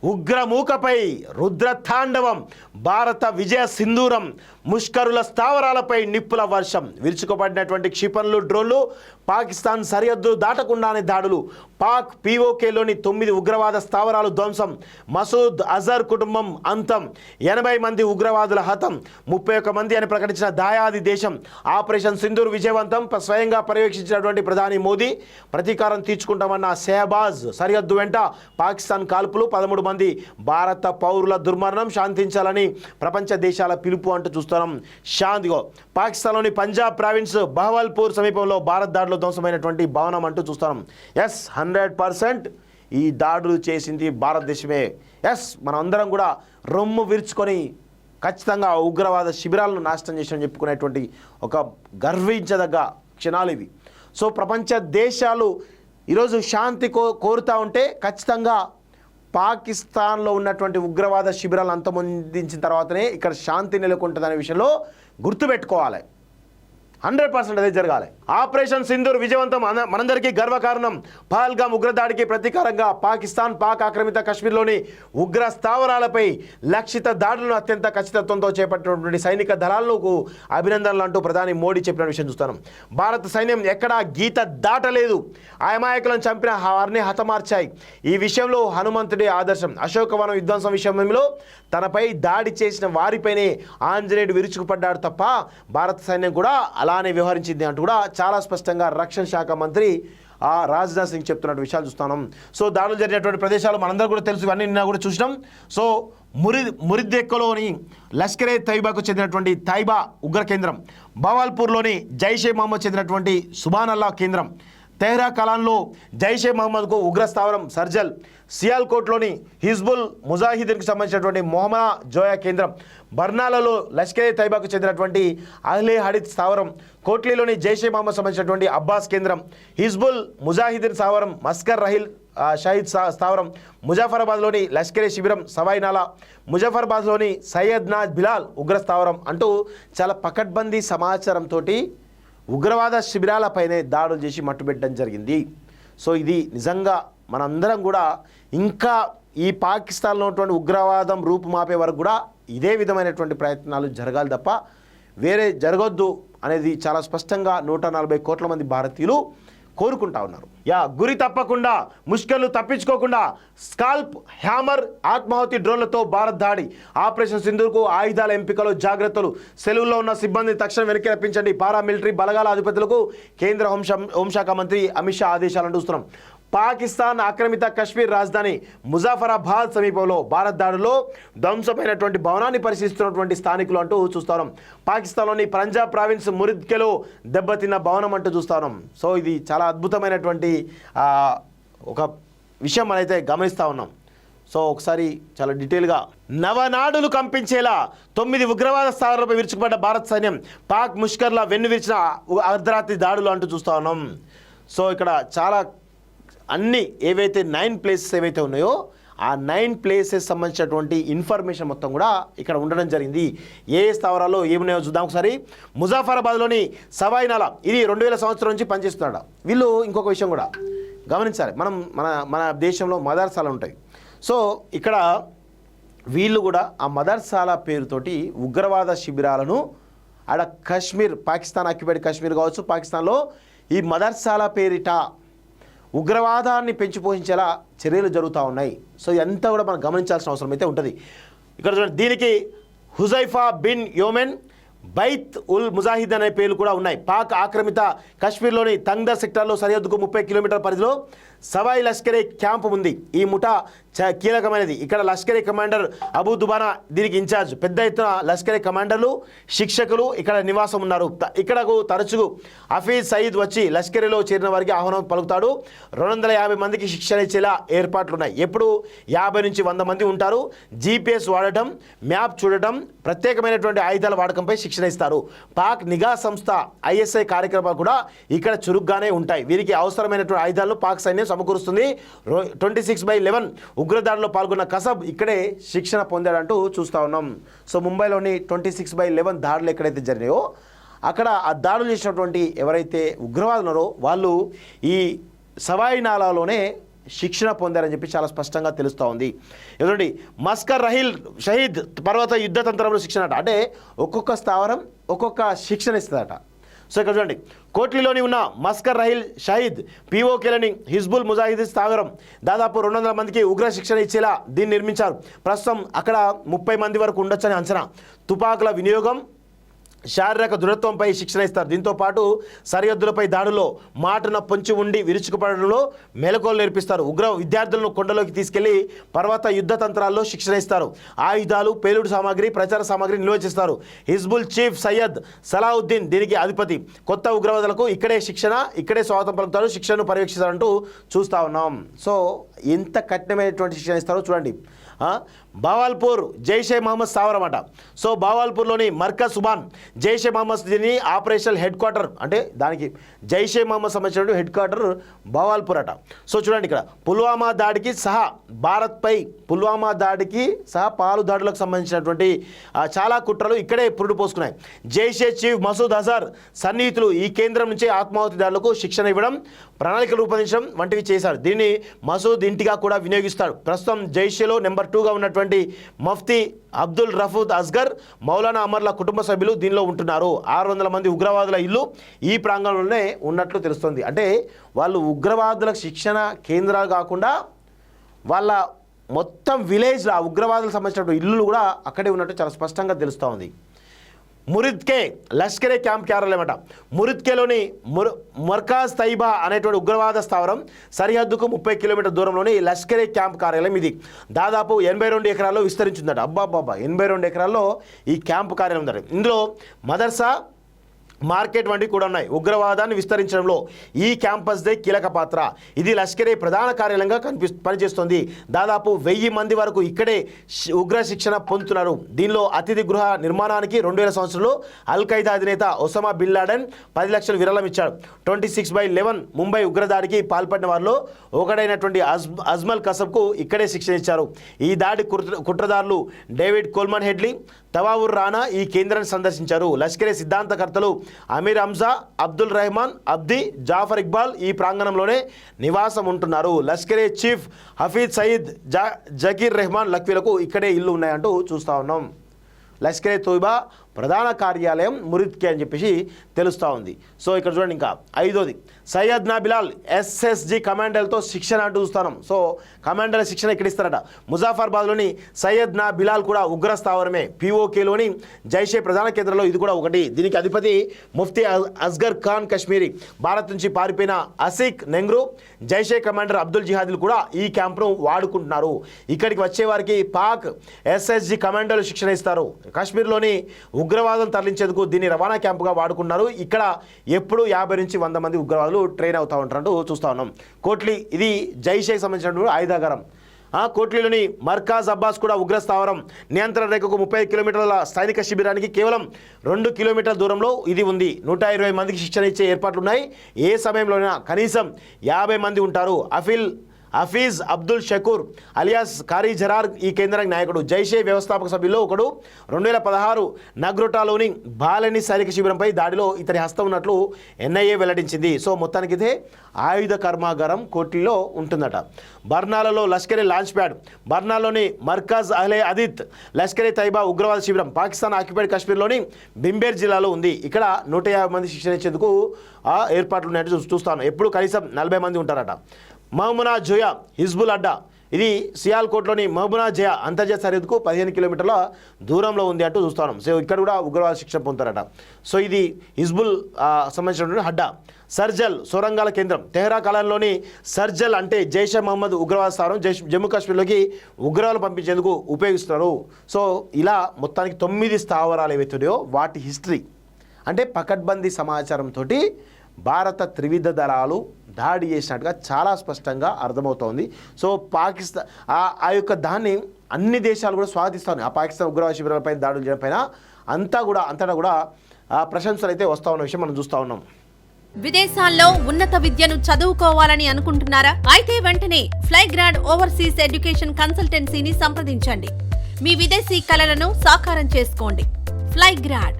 ఉగ్రమూకపై రుద్రతాండవం, భారత విజయ సింధూరం, ముష్కరుల స్థావరాలపై నిప్పుల వర్షం, విరుచుకుపడినటువంటి క్షిపణులు, డ్రోన్లు, పాకిస్తాన్ సరిహద్దు దాటకుండానే దాడులు, పాక్ పీఓకేలోని 9 ఉగ్రవాద స్థావరాలు ధ్వంసం, మసూద్ అజర్ కుటుంబం అంతం, 80 మంది ఉగ్రవాదుల హతం, 31 మంది అని ప్రకటించిన దాయాది దేశం, ఆపరేషన్ సింధూర్ విజయవంతం, స్వయంగా పర్యవేక్షించినటువంటి ప్రధాని మోదీ, ప్రతీకారం తీర్చుకుంటామన్న షహబాజ్, సరిహద్దు వెంట పాకిస్తాన్ కాల్పులు, 13 మంది భారత పౌరుల దుర్మరణం, శాంతించాలని ప్రపంచ దేశాల పిలుపు అంటూ చూస్తున్నాం. శాంతిగో పాకిస్తాన్లోని పంజాబ్ ప్రావిన్స్ బహవల్పూర్ సమీపంలో భారత్ దాడిలో ధ్వంసమైనటువంటి భవనం అంటూ చూస్తున్నాం. ఎస్, 100% ఈ దాడులు చేసింది భారతదేశమే. ఎస్, మనం అందరం కూడా రొమ్ము విరుచుకొని ఖచ్చితంగా ఉగ్రవాద శిబిరాలను నాశనం చేసిన చెప్పుకునేటువంటి ఒక గర్వించదగ్గ క్షణాలు ఇవి. సో ప్రపంచ దేశాలు ఈరోజు శాంతి కోరుతూ ఉంటే ఖచ్చితంగా పాకిస్తాన్లో ఉన్నటువంటి ఉగ్రవాద శిబిరాలను అంతమొందించిన తర్వాతనే ఇక్కడ శాంతి నెలకొంటుందనే విషయంలో గుర్తుపెట్టుకోవాలి. 100% అదే జరగాలి. ఆపరేషన్ సింధూర్ విజయవంతం, మనందరికీ గర్వకారణం. పహల్గామ్ ఉగ్రదాడికి ప్రతీకారంగా పాకిస్తాన్ పాక్ ఆక్రమిత కశ్మీర్లోని ఉగ్ర స్థావరాలపై లక్షిత దాడులను అత్యంత ఖచ్చితత్వంతో చేపట్టినటువంటి సైనిక దళాలకు అభినందనలు అంటూ ప్రధాని మోడీ చెప్పిన విషయం చూస్తున్నాం. భారత సైన్యం ఎక్కడా గీత దాటలేదు, అమాయకులను చంపిన వారిని హతమార్చాయి. ఈ విషయంలో హనుమంతుడి ఆదర్శం. అశోకవనం విధ్వంసం విషయంలో తనపై దాడి చేసిన వారిపైనే ఆంజనేయుడు విరుచుకుపడ్డాడు తప్ప భారత సైన్యం కూడా అలానే వ్యవహరించింది అంటూ కూడా చాలా స్పష్టంగా రక్షణ శాఖ మంత్రి రాజ్నాథ్ సింగ్ చెప్తున్న విషయాలు చూస్తున్నాం. సో దాడులు జరిగినటువంటి ప్రదేశాలు మనందరూ కూడా తెలుసు, ఇవన్నీ నిన్న కూడా చూసినాం. సో మురిద్దెక్కలోని లష్కరే తైబాకు చెందినటువంటి తైబా ఉగ్ర కేంద్రం, బవాల్పూర్లోని జైషే మహమ్మద్ చెందినటువంటి సుబానల్లా కేంద్రం, తెహ్రా కలాన్లో జైషే మహమ్మద్కు ఉగ్ర స్థావరం సర్జల్, సియాల్కోట్లోని హిజ్బుల్ ముజాహిదీన్కి సంబంధించినటువంటి మొహమ్మదా జోయా కేంద్రం, బర్నాలలో లష్కరే తైబాకు చెందినటువంటి అహ్లే హడిత్ స్థావరం, కోట్లీలోని జైషే మహమ్మద్ సంబంధించినటువంటి అబ్బాస్ కేంద్రం, హిజ్బుల్ ముజాహిదీన్ స్థావరం, మస్కర్ రహిల్ షహీద్ స్థావరం, ముజఫరాబాద్లోని లష్కరే శిబిరం సవాయినాలా, ముజఫరాబాద్లోని సయ్యద్నాజ్ బిలాల్ ఉగ్ర స్థావరం అంటూ చాలా పకడ్బందీ సమాచారంతో ఉగ్రవాద శిబిరాలపైనే దాడులు చేసి మట్టుబెట్టడం జరిగింది. సో ఇది నిజంగా మనందరం కూడా ఇంకా ఈ పాకిస్తాన్లో ఉన్నటువంటి ఉగ్రవాదం రూపుమాపే వరకు కూడా ఇదే విధమైనటువంటి ప్రయత్నాలు జరగాలి తప్ప వేరే జరగొద్దు అనేది చాలా స్పష్టంగా 140 కోట్ల మంది భారతీయులు కోరుకుంటా ఉన్నారు. గురి తప్పకుండా, ముష్కర్లు తప్పించుకోకుండా స్కాల్ప్, హ్యామర్, ఆత్మాహుతి డ్రోన్లతో భారత్ దాడి, ఆపరేషన్ సింధూర్కు ఆయుధాల ఎంపికలో జాగ్రత్తలు, సెలవుల్లో ఉన్న సిబ్బందిని తక్షణం వెనక్కి రప్పించండి, పారామిలిటరీ బలగాల అధిపతులకు కేంద్ర హోంశాఖ మంత్రి అమిత్ షా ఆదేశాలను చూస్తున్నాం. పాకిస్తాన్ ఆక్రమిత కశ్మీర్ రాజధాని ముజఫరాబాద్ సమీపంలో భారత్ దాడిలో ధ్వంసమైనటువంటి భవనాన్ని పరిశీలిస్తున్నటువంటి స్థానికులు అంటూ చూస్తున్నాం. పాకిస్తాన్లోని పంజాబ్ ప్రావిన్స్ మురిద్కెలో దెబ్బతిన్న భవనం అంటూ చూస్తున్నాం. సో ఇది చాలా అద్భుతమైనటువంటి ఒక విషయం మనైతే గమనిస్తూ ఉన్నాం. సో ఒకసారి చాలా డీటెయిల్గా నవనాడులు కంపించేలా 9 ఉగ్రవాద స్థావరాలపై విరుచుకుపడ్డ భారత సైన్యం, పాక్ ముష్కర్ల వెన్ను విరిచిన అర్ధరాత్రి దాడులు అంటూ చూస్తూ ఉన్నాం. సో ఇక్కడ చాలా అన్ని ఏవైతే 9 ప్లేసెస్ ఏవైతే ఉన్నాయో ఆ 9 ప్లేసెస్ సంబంధించినటువంటి ఇన్ఫర్మేషన్ మొత్తం కూడా ఇక్కడ ఉండడం జరిగింది. ఏ స్థావరాల్లో ఏమున్నాయో చూద్దాం ఒకసారి. ముజఫరాబాద్లోని సవాయినాలా, ఇది 2000 సంవత్సరం నుంచి పనిచేస్తున్నాడు. వీళ్ళు ఇంకొక విషయం కూడా గమనించాలి, మన దేశంలో మదర్సాలు ఉంటాయి. సో ఇక్కడ వీళ్ళు కూడా ఆ మదర్సాల పేరుతోటి ఉగ్రవాద శిబిరాలను ఆడ కాశ్మీర్, పాకిస్తాన్ ఆక్యుపైడ్ కాశ్మీర్ కావచ్చు, పాకిస్తాన్లో ఈ మదర్సాల పేరిట ఉగ్రవాదాన్ని పెంచి పోషించేలా చర్యలు జరుగుతూ ఉన్నాయి. సో ఇదంతా కూడా మనం గమనించాల్సిన అవసరం అయితే ఉంటుంది. ఇక్కడ చూడండి, దీనికి హుజైఫా బిన్ యోమెన్, బైత్ ఉల్ ముజాహిద్ అనే పేర్లు కూడా ఉన్నాయి. పాక్ ఆక్రమిత కాశ్మీర్లోని తంగ్దర్ సెక్టార్లో సరిహద్దుకు 30 కిలోమీటర్ల పరిధిలో సవాయి లష్కరే క్యాంపు ఉంది. ఈ ముఠా కీలకమైనది. ఇక్కడ లష్కరే కమాండర్ అబూ దుబానా దీనికి ఇన్ఛార్జ్. పెద్ద ఎత్తున లష్కరే కమాండర్లు, శిక్షకులు ఇక్కడ నివాసం ఉన్నారు. ఇక్కడకు తరచుగా హఫీజ్ సయీద్ వచ్చి లష్కరేలో చేరిన వారికి ఆహ్వానం పలుకుతాడు. 250 మందికి శిక్షణ ఇచ్చేలా ఏర్పాట్లున్నాయి. ఎప్పుడు 50 నుంచి 100 మంది ఉంటారు. జీపీఎస్ వాడటం, మ్యాప్ చూడటం, ప్రత్యేకమైనటువంటి ఆయుధాల వాడకంపై శిక్షణ ఇస్తారు. పాక్ నిఘా సంస్థ ఐఎస్ఐ కార్యక్రమాలు కూడా ఇక్కడ చురుగ్గానే ఉంటాయి. వీరికి అవసరమైనటువంటి ఆయుధాలను పాక్ సైన్యం సమకూరుస్తుంది. 26/11 ఉగ్రదాడిలో పాల్గొన్న కసబ్ ఇక్కడే శిక్షణ పొందాడంటూ చూస్తూ ఉన్నాం. సో ముంబైలోని 26/11 దాడులు ఎక్కడైతే జరిగాయో అక్కడ ఆ దాడులు చేసినటువంటి ఎవరైతే ఉగ్రవాదులు ఉన్నారో వాళ్ళు ఈ సవాయి నాలాలోనే శిక్షణ పొందారని చెప్పి చాలా స్పష్టంగా తెలుస్తూ ఉంది. ఎందుకంటే మస్కర్ రహీల్ షహీద్ పర్వత యుద్ధ తంత్రంలో శిక్షణ అట. అంటే ఒక్కొక్క స్థావరం ఒక్కొక్క శిక్షణ ఇస్తుందట. సో ఇక్కడ చూడండి, కోట్లీలోని ఉన్న మస్కర్ రహీల్ షహీద్ పీఓకేలని హిజ్బుల్ ముజాహిదీన్ స్థావరం దాదాపు 200 మందికి ఉగ్ర శిక్షణ ఇచ్చేలా దీన్ని నిర్మించారు. ప్రస్తుతం అక్కడ 30 మంది వరకు ఉండొచ్చని అంచనా. తుపాకుల వినియోగం, శారీరక దృఢత్వంపై శిక్షణ ఇస్తారు. దీంతో పాటు సరిహద్దులపై దాడుల్లో మాటన పొంచి ఉండి విరుచుకుపడడంలో మెలకువలు నేర్పిస్తారు. ఉగ్ర విద్యార్థులను కొండలోకి తీసుకెళ్లి పర్వత యుద్ధ తంత్రాల్లో శిక్షణ ఇస్తారు. ఆయుధాలు, పేలుడు సామాగ్రి, ప్రచార సామాగ్రి నిల్వ చేస్తారు. హిజ్బుల్ చీఫ్ సయ్యద్ సలావుద్దీన్ దీనికి అధిపతి. కొత్త ఉగ్రవాదులకు ఇక్కడే శిక్షణ, ఇక్కడే స్వాగతం పలుకుతారు, శిక్షణను పర్యవేక్షిస్తారంటూ చూస్తూ ఉన్నాం. సో ఎంత కఠినమైనటువంటి శిక్షణ ఇస్తారో చూడండి. బావాల్పూర్ జైషే మహమ్మద్ స్థావరం అట. సో బావాల్పూర్లోని మర్కజ్ సుబాన్ జైషే మహమ్మద్ దీని ఆపరేషనల్ హెడ్ క్వార్టర్, అంటే దానికి జైషే మహమ్మద్ సంబంధించిన హెడ్ క్వార్టర్ బావాల్పూర్ అట. సో చూడండి, ఇక్కడ పుల్వామా దాడికి సహా భారత్పై పుల్వామా దాడికి సహా పాలు దాడులకు సంబంధించినటువంటి చాలా కుట్రలు ఇక్కడే పురుడు పోసుకున్నాయి. జైషే చీఫ్ మసూద్ అజర్ సన్నిహితులు ఈ కేంద్రం నుంచి ఆత్మాహుతి దాడులకు శిక్షణ ఇవ్వడం, ప్రణాళికలు రూపొందించడం వంటివి చేశారు. దీన్ని మసూద్ ఇంటిగా కూడా వినియోగిస్తాడు. ప్రస్తుతం జైషేలో నెంబర్ 2గా ఉన్నటువంటి మఫ్తీ అబ్దుల్ రఫూద్ అస్గర్, మౌలానా అమర్ల కుటుంబ సభ్యులు దీనిలో ఉంటున్నారు. 600 మంది ఉగ్రవాదుల ఇల్లు ఈ ప్రాంగణంలోనే ఉన్నట్లు తెలుస్తుంది. అంటే వాళ్ళు ఉగ్రవాదుల శిక్షణ కేంద్రాలు కాకుండా వాళ్ళ మొత్తం విలేజ్లో ఆ ఉగ్రవాదులకు సంబంధించిన ఇల్లులు కూడా అక్కడే ఉన్నట్టు చాలా స్పష్టంగా తెలుస్తూ ఉంది. మురిద్కే లష్కరే క్యాంప్ కార్యాలయం అట. మురిద్కేలోని మర్కాజ్ తైబా అనేటువంటి ఉగ్రవాద స్థావరం సరిహద్దుకు 30 కిలోమీటర్ దూరంలోని లష్కరే క్యాంప్ కార్యాలయం ఇది. దాదాపు 82 ఎకరాల్లో విస్తరించిందట. అబ్బాబాబా, 82 ఎకరాల్లో ఈ క్యాంపు కార్యాలయం ఉందట. ఇందులో మదర్సా, మార్కెట్ వంటివి కూడా ఉన్నాయి. ఉగ్రవాదాన్ని విస్తరించడంలో ఈ క్యాంపస్దే కీలక పాత్ర. ఇది లష్కరే ప్రధాన కార్యాలయంగా పనిచేస్తుంది. దాదాపు 1000 మంది వరకు ఇక్కడే ఉగ్ర శిక్షణ పొందుతున్నారు. దీనిలో అతిథి గృహ నిర్మాణానికి 2000 సంవత్సరంలో అల్ ఖైదా అధినేత ఒసామా బిన్ లాడెన్ 10 లక్షలు విరాళం ఇచ్చాడు. 26/11 ముంబై ఉగ్రదాడికి పాల్పడిన వారిలో ఒకడైనటువంటి అజ్మల్ కసబ్కు ఇక్కడే శిక్షణ ఇచ్చారు. ఈ దాడి కుట్రదారులు డేవిడ్ కోల్మన్ హెడ్లీ, తవావుర్ రానా ఈ కేంద్రాన్ని సందర్శించారు. లష్కరే సిద్ధాంతకర్తలు అమీర్ హంజా, అబ్దుల్ రెహమాన్ అబ్దీ, జాఫర్ ఇక్బాల్ ఈ ప్రాంగణంలోనే నివాసం ఉంటున్నారు. లష్కరే చీఫ్ హఫీజ్ సయీద్, జకీర్ రెహమాన్ లఖ్వీలకు ఇక్కడే ఇల్లు ఉన్నాయంటూ చూస్తూ ఉన్నాం. లష్కరే తోయిబా ప్రధాన కార్యాలయం మురిద్కే అని చెప్పేసి తెలుస్తూ ఉంది. సో ఇక్కడ చూడండి, ఇంకా 5వది సయ్యద్ నా బిలాల్ ఎస్ఎస్జి కమాండర్లతో శిక్షణ అంటూ చూస్తున్నాం. సో కమాండర్ల శిక్షణ ఇక్కడ ఇస్తారట. ముజాఫర్బాద్లోని సయ్యద్ నా బిలాల్ కూడా ఉగ్ర స్థావరమే. పీఓకేలోని జైషే ప్రధాన కేంద్రంలో ఇది కూడా ఒకటి. దీనికి అధిపతి ముఫ్తీ అస్గర్ ఖాన్ కశ్మీరీ. భారత్ నుంచి పారిపోయిన అసిక్ నెంగ్రూ, జైషే కమాండర్ అబ్దుల్ జిహాదీలు కూడా ఈ క్యాంపును వాడుకుంటున్నారు. ఇక్కడికి వచ్చే వారికి పాక్ ఎస్ఎస్జి కమాండర్లు శిక్షణ ఇస్తారు. కాశ్మీర్లోని ఉగ్రవాదం తరలించేందుకు దీన్ని రవాణా క్యాంపుగా వాడుకున్నారు. ఇక్కడ ఎప్పుడు 50 నుంచి 100 మంది ఉగ్రవాదులు ట్రైన్ అవుతూ ఉంటారంటూ చూస్తూ ఉన్నాం. కోట్లీ ఇది జైషేకి సంబంధించినటువంటి ఆయుధాగారం. కోట్లీలోని మర్కాజ్ అబ్బాస్ కూడా ఉగ్ర స్థావరం. నియంత్రణ రేఖకు 30 కిలోమీటర్ల సైనిక శిబిరానికి కేవలం 2 కిలోమీటర్ల దూరంలో ఇది ఉంది. 120 మందికి శిక్షణ ఇచ్చే ఏర్పాట్లున్నాయి. ఏ సమయంలోనైనా కనీసం 50 మంది ఉంటారు. హఫీజ్ అబ్దుల్ షకూర్ అలియాస్ కారీ జరార్ ఈ కేంద్రానికి నాయకుడు. జైషే వ్యవస్థాపక సభ్యుల్లో ఒకడు. 2016 నగ్రోటాలోని బాలెని సైనిక శిబిరంపై దాడిలో ఇతని హస్తం ఉన్నట్లు ఎన్ఐఏ వెల్లడించింది. సో మొత్తానికి ఇదే ఆయుధ కర్మాగారం కోట్లీలో ఉంటుందట. బర్నాలలో లష్కరే లాంచ్ ప్యాడ్. బర్నాలోని మర్కజ్ అహ్లే అదిత్ లష్కరే తైబా ఉగ్రవాద శిబిరం పాకిస్తాన్ ఆక్యుపైడ్ కాశ్మీర్లోని బింబేర్ జిల్లాలో ఉంది. ఇక్కడ 150 మంది శిక్షణ ఇచ్చేందుకు ఏర్పాట్లు ఉన్నాయంటే చూస్తాను. ఎప్పుడు కనీసం 40 మంది ఉంటారట. మహమునా జోయా హిజ్బుల్ అడ్డా. ఇది సియాల్కోట్లోని మహబూనా జయా అంతర్జాతీయ సరిహద్దుకు 15 కిలోమీటర్ల దూరంలో ఉంది అంటూ చూస్తాం. సో ఇక్కడ కూడా ఉగ్రవాద శిక్షణ పొందుతారట. సో ఇది హిజ్బుల్ సంబంధించినటువంటి అడ్డా. సర్జల్ సొరంగాల కేంద్రం. తెహ్రా కాలంలోని సర్జల్ అంటే జైషే మహమ్మద్ ఉగ్రవాద స్థావరం. జమ్మూ కాశ్మీర్లోకి ఉగ్రవాదులు పంపించేందుకు ఉపయోగిస్తున్నారు. సో ఇలా మొత్తానికి 9 స్థావరాలు ఏవైతున్నాయో వాటి హిస్టరీ అంటే పకడ్బందీ సమాచారంతో భారత త్రివిధ దళాలు దాడి చేసినట్టుగా చాలా స్పష్టంగా అర్థమవుతోంది. సో పాకిస్తాన్ ఆ యొక్క దాన్ని అన్ని దేశాలు కూడా స్వాగతిస్తాయి. ఆ పాకిస్తాన్ ఉగ్రవాద శిబిరాలపై దాడులు చేయడం పైన అంతటా కూడా ప్రశంసలు అయితే వస్తూ ఉన్న విషయం మనం చూస్తూ ఉన్నాం. విదేశాల్లో ఉన్నత విద్యను చదువుకోవాలని అనుకుంటున్నారా? అయితే వెంటనే ఫ్లైగ్రాడ్ ఓవర్సీస్ ఎడ్యుకేషన్ కన్సల్టెన్సీని సంప్రదించండి. మీ విదేశీ కలలను సాకారం చేసుకోండి. ఫ్లైగ్రాడ్